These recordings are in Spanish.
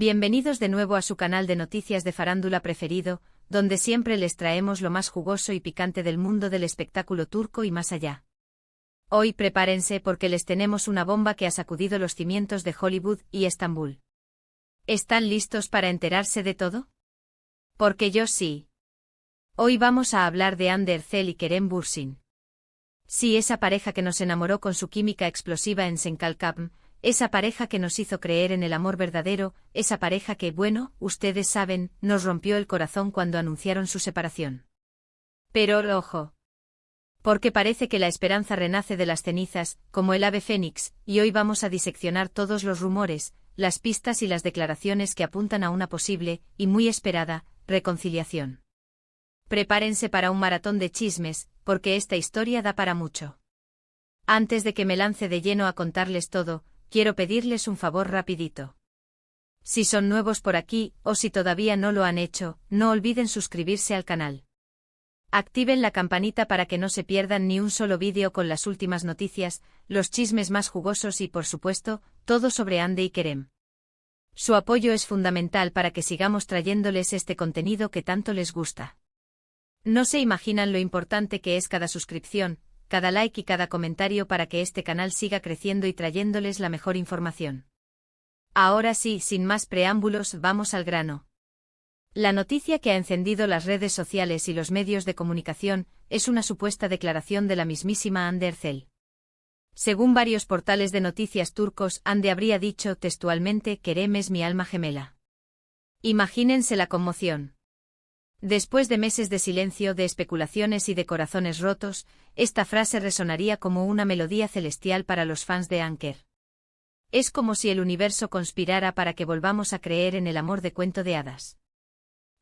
Bienvenidos de nuevo a su canal de noticias de farándula preferido, donde siempre les traemos lo más jugoso y picante del mundo del espectáculo turco y más allá. Hoy prepárense porque les tenemos una bomba que ha sacudido los cimientos de Hollywood y Estambul. ¿Están listos para enterarse de todo? Porque yo sí. Hoy vamos a hablar de Hande Erçel y Kerem Bürsin. Sí, esa pareja que nos enamoró con su química explosiva en Senkalkapm, esa pareja que nos hizo creer en el amor verdadero, esa pareja que, bueno, ustedes saben, nos rompió el corazón cuando anunciaron su separación. Pero, ojo. Porque parece que la esperanza renace de las cenizas, como el ave fénix, y hoy vamos a diseccionar todos los rumores, las pistas y las declaraciones que apuntan a una posible, y muy esperada, reconciliación. Prepárense para un maratón de chismes, porque esta historia da para mucho. Antes de que me lance de lleno a contarles todo, quiero pedirles un favor rapidito. Si son nuevos por aquí, o si todavía no lo han hecho, no olviden suscribirse al canal. Activen la campanita para que no se pierdan ni un solo vídeo con las últimas noticias, los chismes más jugosos y por supuesto, todo sobre Hande y Kerem. Su apoyo es fundamental para que sigamos trayéndoles este contenido que tanto les gusta. No se imaginan lo importante que es cada suscripción, cada like y cada comentario para que este canal siga creciendo y trayéndoles la mejor información. Ahora sí, sin más preámbulos, vamos al grano. La noticia que ha encendido las redes sociales y los medios de comunicación es una supuesta declaración de la mismísima Hande Erçel. Según varios portales de noticias turcos, Hande habría dicho textualmente: Kerem es mi alma gemela. Imagínense la conmoción. Después de meses de silencio, de especulaciones y de corazones rotos, esta frase resonaría como una melodía celestial para los fans de Anker. Es como si el universo conspirara para que volvamos a creer en el amor de cuento de hadas.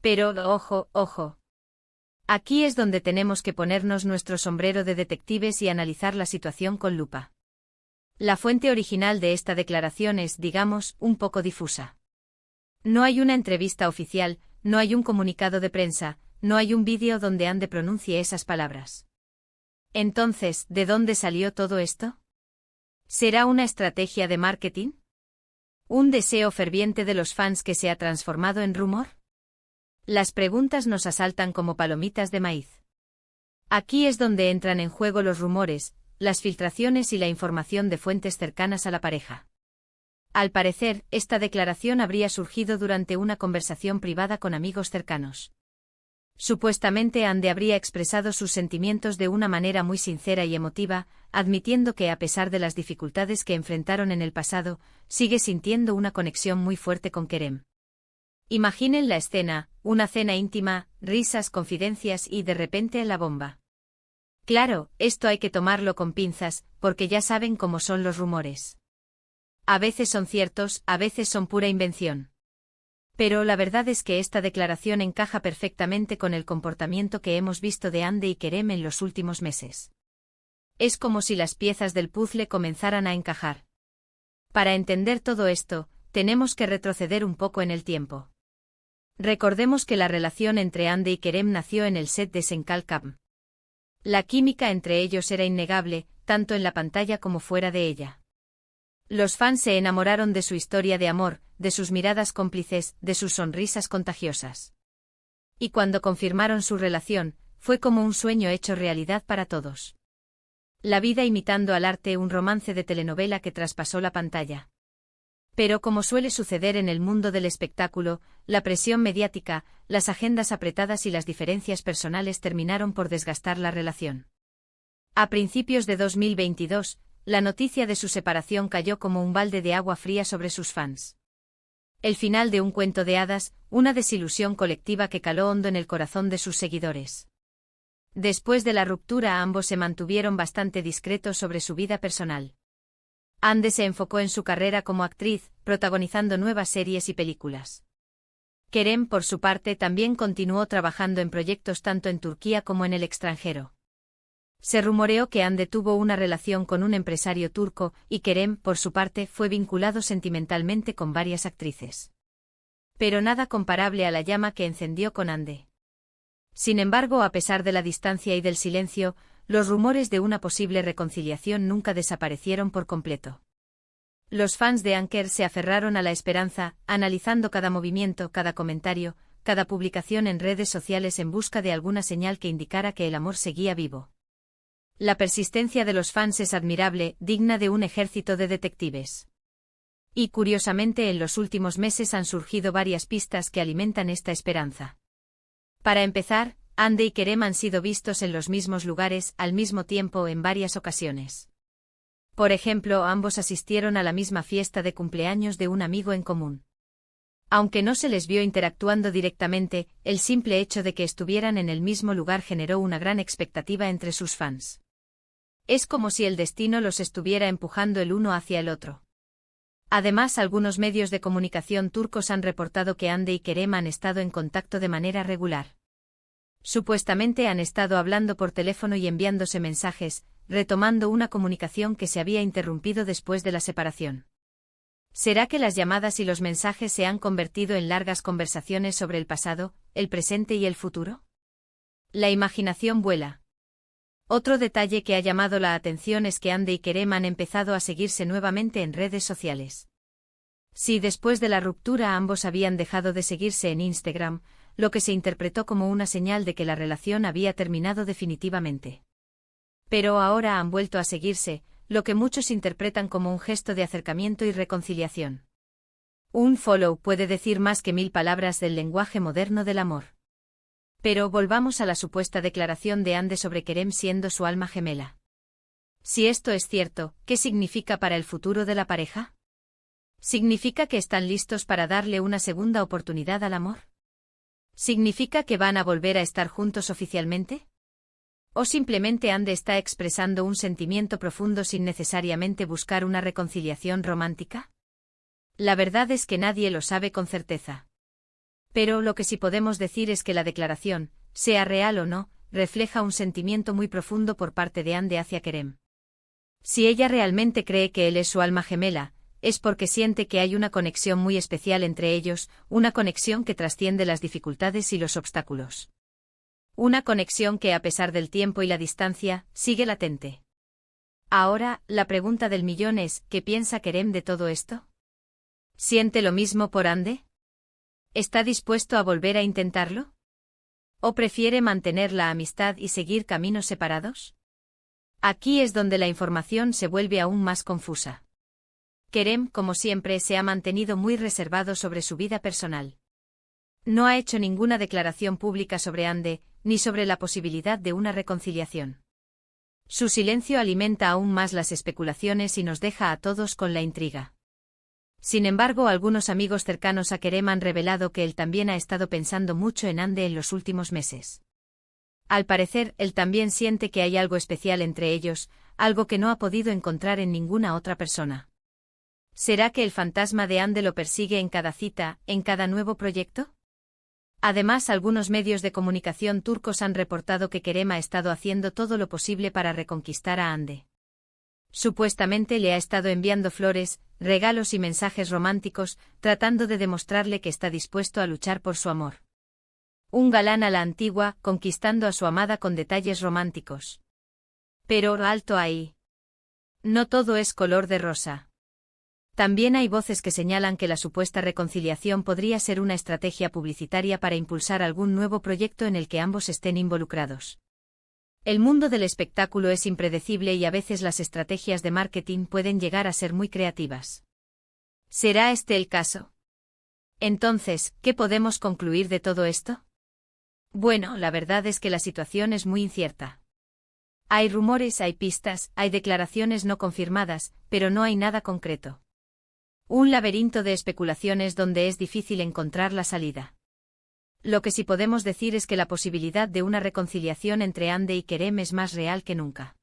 Pero, ojo, ojo. Aquí es donde tenemos que ponernos nuestro sombrero de detectives y analizar la situación con lupa. La fuente original de esta declaración es, digamos, un poco difusa. No hay una entrevista oficial, no hay un comunicado de prensa, no hay un vídeo donde Hande pronuncie esas palabras. Entonces, ¿de dónde salió todo esto? ¿Será una estrategia de marketing? ¿Un deseo ferviente de los fans que se ha transformado en rumor? Las preguntas nos asaltan como palomitas de maíz. Aquí es donde entran en juego los rumores, las filtraciones y la información de fuentes cercanas a la pareja. Al parecer, esta declaración habría surgido durante una conversación privada con amigos cercanos. Supuestamente Hande habría expresado sus sentimientos de una manera muy sincera y emotiva, admitiendo que a pesar de las dificultades que enfrentaron en el pasado, sigue sintiendo una conexión muy fuerte con Kerem. Imaginen la escena, una cena íntima, risas, confidencias y de repente la bomba. Claro, esto hay que tomarlo con pinzas, porque ya saben cómo son los rumores. A veces son ciertos, a veces son pura invención. Pero la verdad es que esta declaración encaja perfectamente con el comportamiento que hemos visto de Hande y Kerem en los últimos meses. Es como si las piezas del puzzle comenzaran a encajar. Para entender todo esto, tenemos que retroceder un poco en el tiempo. Recordemos que la relación entre Hande y Kerem nació en el set de Senkalkapm. La química entre ellos era innegable, tanto en la pantalla como fuera de ella. Los fans se enamoraron de su historia de amor, de sus miradas cómplices, de sus sonrisas contagiosas. Y cuando confirmaron su relación, fue como un sueño hecho realidad para todos. La vida imitando al arte, un romance de telenovela que traspasó la pantalla. Pero como suele suceder en el mundo del espectáculo, la presión mediática, las agendas apretadas y las diferencias personales terminaron por desgastar la relación. A principios de 2022, la noticia de su separación cayó como un balde de agua fría sobre sus fans. El final de un cuento de hadas, una desilusión colectiva que caló hondo en el corazón de sus seguidores. Después de la ruptura, ambos se mantuvieron bastante discretos sobre su vida personal. Hande se enfocó en su carrera como actriz, protagonizando nuevas series y películas. Kerem, por su parte, también continuó trabajando en proyectos tanto en Turquía como en el extranjero. Se rumoreó que Hande tuvo una relación con un empresario turco, y Kerem, por su parte, fue vinculado sentimentalmente con varias actrices. Pero nada comparable a la llama que encendió con Hande. Sin embargo, a pesar de la distancia y del silencio, los rumores de una posible reconciliación nunca desaparecieron por completo. Los fans de Anker se aferraron a la esperanza, analizando cada movimiento, cada comentario, cada publicación en redes sociales en busca de alguna señal que indicara que el amor seguía vivo. La persistencia de los fans es admirable, digna de un ejército de detectives. Y curiosamente en los últimos meses han surgido varias pistas que alimentan esta esperanza. Para empezar, Ande y Kerem han sido vistos en los mismos lugares, al mismo tiempo en varias ocasiones. Por ejemplo, ambos asistieron a la misma fiesta de cumpleaños de un amigo en común. Aunque no se les vio interactuando directamente, el simple hecho de que estuvieran en el mismo lugar generó una gran expectativa entre sus fans. Es como si el destino los estuviera empujando el uno hacia el otro. Además, algunos medios de comunicación turcos han reportado que Ande y Kerem han estado en contacto de manera regular. Supuestamente han estado hablando por teléfono y enviándose mensajes, retomando una comunicación que se había interrumpido después de la separación. ¿Será que las llamadas y los mensajes se han convertido en largas conversaciones sobre el pasado, el presente y el futuro? La imaginación vuela. Otro detalle que ha llamado la atención es que Ande y Kerem han empezado a seguirse nuevamente en redes sociales. Si después de la ruptura ambos habían dejado de seguirse en Instagram, lo que se interpretó como una señal de que la relación había terminado definitivamente. Pero ahora han vuelto a seguirse, lo que muchos interpretan como un gesto de acercamiento y reconciliación. Un follow puede decir más que 1000 palabras del lenguaje moderno del amor. Pero volvamos a la supuesta declaración de Ande sobre Kerem siendo su alma gemela. Si esto es cierto, ¿qué significa para el futuro de la pareja? ¿Significa que están listos para darle una segunda oportunidad al amor? ¿Significa que van a volver a estar juntos oficialmente? ¿O simplemente Ande está expresando un sentimiento profundo sin necesariamente buscar una reconciliación romántica? La verdad es que nadie lo sabe con certeza. Pero lo que sí podemos decir es que la declaración, sea real o no, refleja un sentimiento muy profundo por parte de Ande hacia Kerem. Si ella realmente cree que él es su alma gemela, es porque siente que hay una conexión muy especial entre ellos, una conexión que trasciende las dificultades y los obstáculos. Una conexión que a pesar del tiempo y la distancia, sigue latente. Ahora, la pregunta del millón es, ¿qué piensa Kerem de todo esto? ¿Siente lo mismo por Ande? ¿Está dispuesto a volver a intentarlo? ¿O prefiere mantener la amistad y seguir caminos separados? Aquí es donde la información se vuelve aún más confusa. Kerem, como siempre, se ha mantenido muy reservado sobre su vida personal. No ha hecho ninguna declaración pública sobre Ande, ni sobre la posibilidad de una reconciliación. Su silencio alimenta aún más las especulaciones y nos deja a todos con la intriga. Sin embargo, algunos amigos cercanos a Kerem han revelado que él también ha estado pensando mucho en Ande en los últimos meses. Al parecer, él también siente que hay algo especial entre ellos, algo que no ha podido encontrar en ninguna otra persona. ¿Será que el fantasma de Ande lo persigue en cada cita, en cada nuevo proyecto? Además, algunos medios de comunicación turcos han reportado que Kerem ha estado haciendo todo lo posible para reconquistar a Ande. Supuestamente le ha estado enviando flores, regalos y mensajes románticos, tratando de demostrarle que está dispuesto a luchar por su amor. Un galán a la antigua, conquistando a su amada con detalles románticos. Pero alto ahí. No todo es color de rosa. También hay voces que señalan que la supuesta reconciliación podría ser una estrategia publicitaria para impulsar algún nuevo proyecto en el que ambos estén involucrados. El mundo del espectáculo es impredecible y a veces las estrategias de marketing pueden llegar a ser muy creativas. ¿Será este el caso? Entonces, ¿qué podemos concluir de todo esto? Bueno, la verdad es que la situación es muy incierta. Hay rumores, hay pistas, hay declaraciones no confirmadas, pero no hay nada concreto. Un laberinto de especulaciones donde es difícil encontrar la salida. Lo que sí podemos decir es que la posibilidad de una reconciliación entre Ande y Kerem es más real que nunca.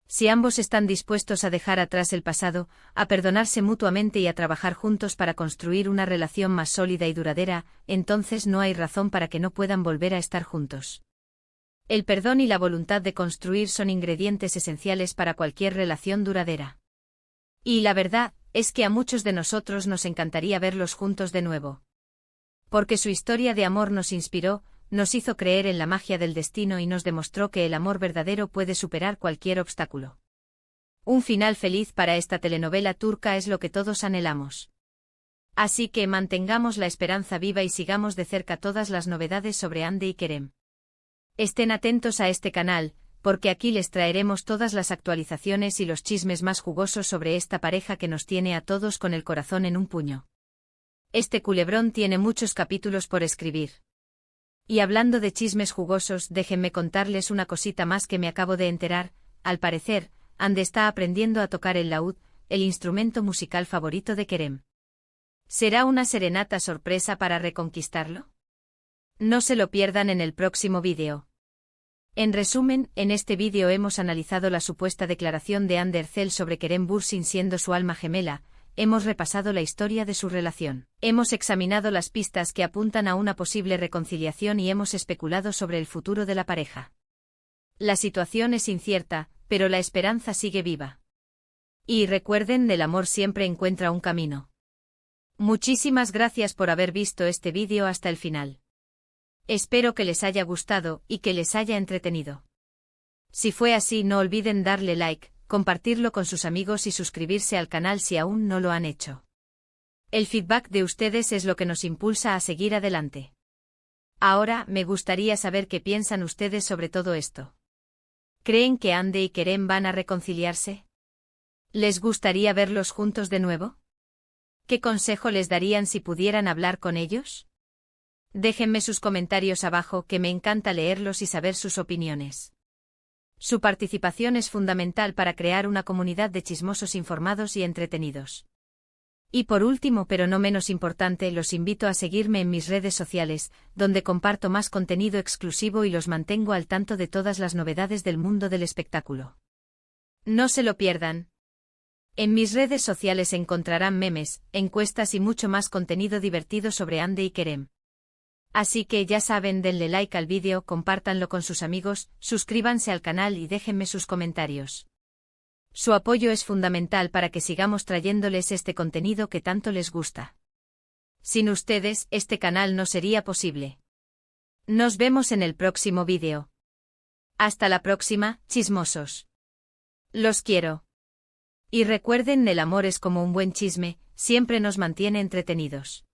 Si ambos están dispuestos a dejar atrás el pasado, a perdonarse mutuamente y a trabajar juntos para construir una relación más sólida y duradera, entonces no hay razón para que no puedan volver a estar juntos. El perdón y la voluntad de construir son ingredientes esenciales para cualquier relación duradera. Y la verdad es que a muchos de nosotros nos encantaría verlos juntos de nuevo. Porque su historia de amor nos inspiró, nos hizo creer en la magia del destino y nos demostró que el amor verdadero puede superar cualquier obstáculo. Un final feliz para esta telenovela turca es lo que todos anhelamos. Así que mantengamos la esperanza viva y sigamos de cerca todas las novedades sobre Hande y Kerem. Estén atentos a este canal, porque aquí les traeremos todas las actualizaciones y los chismes más jugosos sobre esta pareja que nos tiene a todos con el corazón en un puño. Este culebrón tiene muchos capítulos por escribir. Y hablando de chismes jugosos, déjenme contarles una cosita más que me acabo de enterar. Al parecer, Hande está aprendiendo a tocar el laúd, el instrumento musical favorito de Kerem. ¿Será una serenata sorpresa para reconquistarlo? No se lo pierdan en el próximo vídeo. En resumen, en este vídeo hemos analizado la supuesta declaración de Hande Erçel sobre Kerem Bürsin siendo su alma gemela, hemos repasado la historia de su relación, hemos examinado las pistas que apuntan a una posible reconciliación y hemos especulado sobre el futuro de la pareja. La situación es incierta, pero la esperanza sigue viva. Y recuerden, el amor siempre encuentra un camino. Muchísimas gracias por haber visto este vídeo hasta el final. Espero que les haya gustado y que les haya entretenido. Si fue así, no olviden darle like, compartirlo con sus amigos y suscribirse al canal si aún no lo han hecho. El feedback de ustedes es lo que nos impulsa a seguir adelante. Ahora, me gustaría saber qué piensan ustedes sobre todo esto. ¿Creen que Hande y Kerem van a reconciliarse? ¿Les gustaría verlos juntos de nuevo? ¿Qué consejo les darían si pudieran hablar con ellos? Déjenme sus comentarios abajo, que me encanta leerlos y saber sus opiniones. Su participación es fundamental para crear una comunidad de chismosos informados y entretenidos. Y por último, pero no menos importante, los invito a seguirme en mis redes sociales, donde comparto más contenido exclusivo y los mantengo al tanto de todas las novedades del mundo del espectáculo. No se lo pierdan. En mis redes sociales encontrarán memes, encuestas y mucho más contenido divertido sobre Hande y Kerem. Así que ya saben, denle like al vídeo, compártanlo con sus amigos, suscríbanse al canal y déjenme sus comentarios. Su apoyo es fundamental para que sigamos trayéndoles este contenido que tanto les gusta. Sin ustedes, este canal no sería posible. Nos vemos en el próximo vídeo. Hasta la próxima, chismosos. Los quiero. Y recuerden, el amor es como un buen chisme, siempre nos mantiene entretenidos.